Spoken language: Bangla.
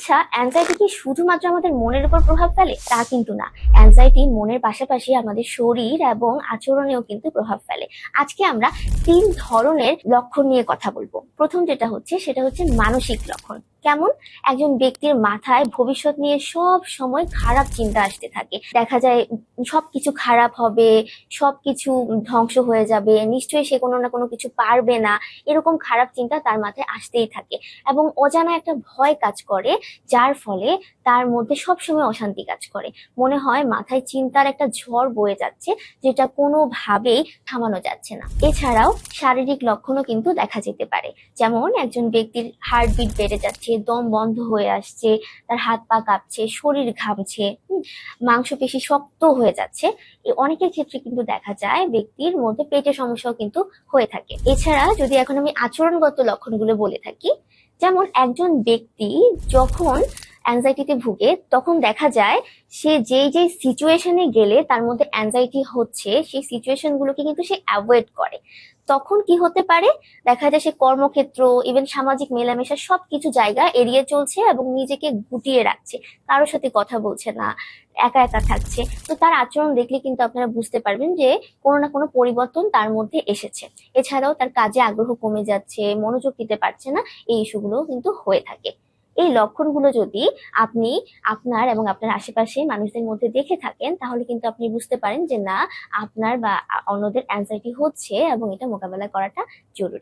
আচ্ছা, অ্যাংজাইটি কি শুধুমাত্র আমাদের মনের উপর প্রভাব ফেলে? তা কিন্তু না। অ্যাংজাইটি মনের পাশাপাশি আমাদের শরীর এবং আচরণেও কিন্তু প্রভাব ফেলে। আজকে আমরা 3 ধরনের লক্ষণ নিয়ে কথা বলবো। প্রথম যেটা হচ্ছে সেটা হচ্ছে মানসিক লক্ষণ। কেমন? একজন ব্যক্তির মাথায় ভবিষ্যৎ নিয়ে সব সময় খারাপ চিন্তা আসতে থাকে। দেখা যায় সবকিছু খারাপ হবে, সবকিছু ধ্বংস হয়ে যাবে, নিশ্চয়ই সে কোনো না কোনো কিছু পারবে না, এরকম খারাপ চিন্তা তার মাথায় আসতেই থাকে এবং অজানা একটা ভয় কাজ করে, যার ফলে তার মধ্যে সবসময় অশান্তি কাজ করে। মনে হয় মাথায় চিন্তার একটা ঝড় বয়ে যাচ্ছে, যেটা কোনোভাবেই থামানো যাচ্ছে না। এছাড়াও শারীরিক লক্ষণও কিন্তু দেখা যেতে পারে, যেমন একজন ব্যক্তির হার্টবিট বেড়ে যাচ্ছে, দম বন্ধ হয়ে আসছে, তার হাত পা কাঁপছে, শরীর ঘামছে, মাংসপেশি শক্ত হয়ে যাচ্ছে। অনেকের ক্ষেত্রে কিন্তু দেখা যায় ব্যক্তির মধ্যে পেটের সমস্যাও কিন্তু হয়ে থাকে। এছাড়া যদি এখন আমি আচরণগত লক্ষণগুলো বলে থাকি, যেমন একজন ব্যক্তি যখন অ্যাংজাইটিতে ভুগে তখন দেখা যায় সে যেই যেই সিচুয়েশনে গেলে তার মধ্যে অ্যাংজাইটি হচ্ছে সেই সিচুয়েশন গুলোকে কিন্তু সে অ্যাভয়েড করে। তখন কি হতে পারে? দেখা যায় সে কর্মক্ষেত্র, ইভেন সামাজিক মেলামেশা সবকিছু জায়গা এড়িয়ে চলছে এবং নিজেকে গুটিয়ে রাখছে, কারোর সাথে কথা বলছে না, একা একা থাকছে। তো তার আচরণ দেখলে কিন্তু আপনারা বুঝতে পারবেন যে কোনো না কোনো পরিবর্তন তার মধ্যে এসেছে। এছাড়াও তার কাজে আগ্রহ কমে যাচ্ছে, মনোযোগ দিতে পারছে না, এই ইস্যুগুলো কিন্তু হয়ে থাকে। এই লক্ষণগুলো যদি আপনি আপনার এবং আপনার আশেপাশে মানুষদের মধ্যে দেখে থাকেন, তাহলে কিন্তু আপনি বুঝতে পারেন যে না, আপনার বা অন্যদের অ্যাংজাইটি হচ্ছে এবং এটা মোকাবেলা করাটা জরুরি।